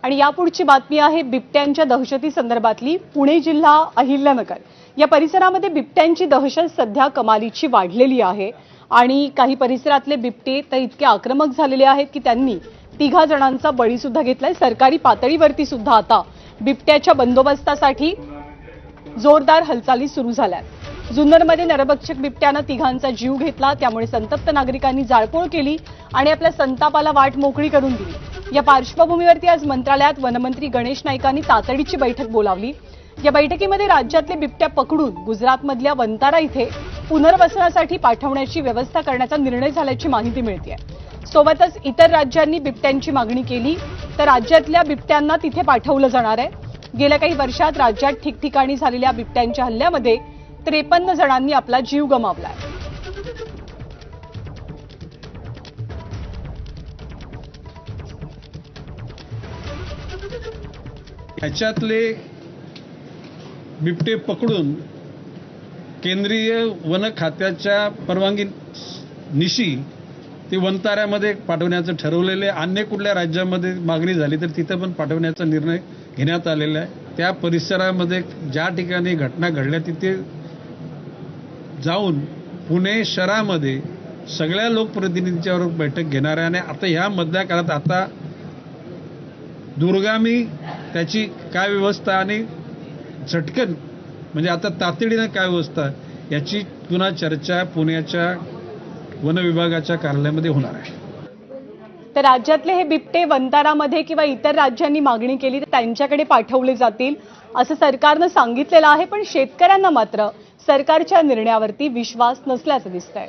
आणि यापुढची बातमी आहे बिबट्यांच्या दहशती संदर्भातली। पुणे जिल्हा अहिल्यानगर या परिसरामध्ये बिबट्यांची दहशत सध्या कमालीची वाढलेली आहे आणि काही परिसरातले बिबटे तर इतके आक्रमक झालेले आहेत की त्यांनी 3 जणांचा बळी सुद्धा घेतलाय। सरकारी पातळीवरती सुद्धा आता बिबट्याच्या बंदोबस्तासाठी जोरदार हालचाली सुरू झाल्यात। जुन्नरमध्ये नरभक्षक बिबट्याने 3 जीव घेतला, त्यामुळे संतप्त नागरिकांनी जाळपोळ केली आणि आपल्या संतापाला वाट मोकळी करून दिली। या पार्श्वभूमीवरती आज मंत्रालयात वनमंत्री गणेश नाईकांनी तातडीची बैठक बोलावली। या बैठकीमध्ये राज्यातले बिबट्या पकडून गुजरातमधल्या वंतारा इथे पुनर्वसनासाठी पाठवण्याची व्यवस्था करण्याचा निर्णय झाल्याची माहिती मिळते। सोबतच इतर राज्यांनी बिबट्यांची मागणी केली तर राज्यातल्या बिबट्यांना तिथे पाठवलं जाणार आहे। गेल्या काही वर्षात राज्यात ठिकठिकाणी झालेल्या बिबट्यांच्या हल्ल्यामध्ये 53 जणांनी आपला जीव गमावलाय। याच्यातले बिबटे पकडून केंद्रीय वन खात्याच्या परवानगी निशी ते वनताऱ्यामध्ये पाठवण्याचं ठरवलेले। अन्य कुठल्या राज्यामध्ये मागणी झाली तर तिथे पण पाठवण्याचा निर्णय घेण्यात आलेला आहे। त्या परिसरामध्ये ज्या ठिकाणी घटना घडल्या तिथे जाऊन पुणे शहरामध्ये सगळ्या लोकप्रतिनिधींच्यावर बैठक घेणार आहे आणि आता ह्या मधल्या काळात आता दूरगामी त्याची काय व्यवस्था आणि झटकन म्हणजे आता तातडीनं काय व्यवस्था याची पुन्हा चर्चा पुण्याच्या वन विभागाच्या कार्यालयामध्ये होणार आहे। तर राज्यातले हे बिबटे वंतारामध्ये किंवा इतर राज्यांनी मागणी केली तर त्यांच्याकडे पाठवले जातील असं सरकारनं सांगितलेलं आहे। पण शेतकऱ्यांना मात्र सरकारच्या निर्णयावरती विश्वास नसल्याचं दिसतंय।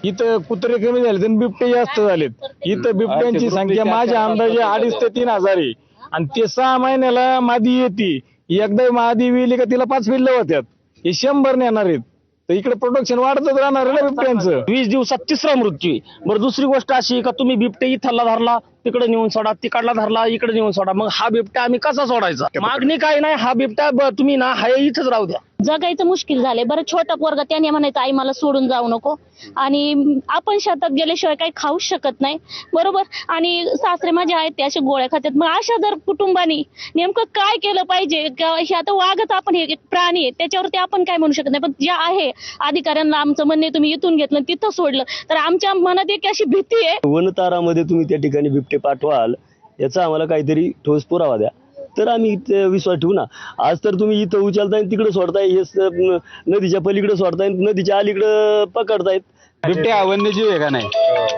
इथं कुत्रे कमी झाले तर बिबटे जास्त झालेत। इथं बिबट्यांची संख्या माझ्या अंदाजे 2,500 ते 3,000 आहे आणि ते 6 महिन्याला मादी येते। एकदा मादी विली का तिला 5 पिल्लं होत्यात। हे 100 नेणार आहेत तर इकडे प्रोडक्शन वाढतच राहणार आहे ना बिबट्यांचं। 20 दिवसात 3रा मृत्यू आहे। बरं दुसरी गोष्ट अशी का तुम्ही बिबटे इथला धरला तिकडे नेऊन सोडा, तिकडला धरला इकडे नेऊन सोडा, मग हा बिबट्या आम्ही कसा सोडायचा? मागणी काय नाही, हा बिबट्या तुम्ही ना हाय इथंच राहू द्या। जगायचं मुश्किल झालंय। बरं छोटा पोरगा त्याने म्हणायचं आई मला सोडून जाऊ नको आणि आपण शेतात गेल्याशिवाय काही खाऊच शकत नाही, बरोबर। आणि सासरे माझे आहेत ते असे गोळ्या खातात। मग अशा जर कुटुंबानी नेमकं काय केलं पाहिजे? हे आता वाघच आपण हे एक प्राणी आहे त्याच्यावरती आपण काय म्हणू शकत नाही, पण ज्या आहे अधिकाऱ्यांना आमचं म्हणणे तुम्ही इथून घेतलं तिथं सोडलं तर आमच्या मनात एक अशी भीती आहे। वनतारामध्ये तुम्ही त्या ठिकाणी बिबटे पाठवाल याचा आम्हाला काहीतरी ठोस पुरावा द्या तर आम्ही विश्वास ठेवू ना। आज तर तुम्ही इथं उचलताय तिकडे सोडताय, हे नदीच्या पलीकडे सोडताय, नदीच्या अलीकडे पकडतायत। बिबटे हा वन्यजीव आहे का नाही,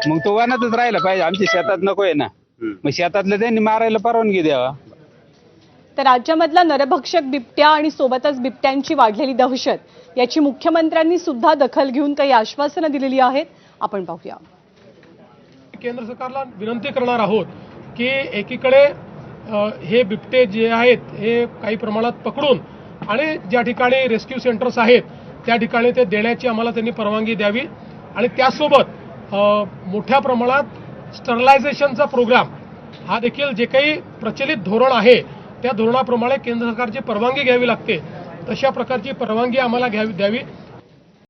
मग तो वनातच राहिला पाहिजे। आमच्या शेतात नकोय ना, मग शेतातलं त्यांनी मारायला परवानगी द्यावा। तर राज्यामधला नरभक्षक बिबट्या आणि सोबतच बिबट्यांची वाढलेली दहशत याची मुख्यमंत्र्यांनी सुद्धा दखल घेऊन काही आश्वासनं दिलेली आहेत। आपण पाहूया। केंद्र सरकारला विनंती करणार आहोत की एकीकडे हे बिबटे जे आहेत हे काही प्रमाणात पकडून आणि ज्या ठिकाणी रेस्क्यू सेंटर्स आहेत त्या ठिकाणी ते देण्याची आम्हाला त्यांनी परवानगी द्यावी आणि त्यासोबत मोठ्या प्रमाणात स्टरलायझेशनचा प्रोग्राम हा देखील जे काही प्रचलित धोरण आहे त्या धोरणाप्रमाणे केंद्र सरकारची परवानगी घ्यावी लागते तशा प्रकारची परवानगी आम्हाला द्यावी।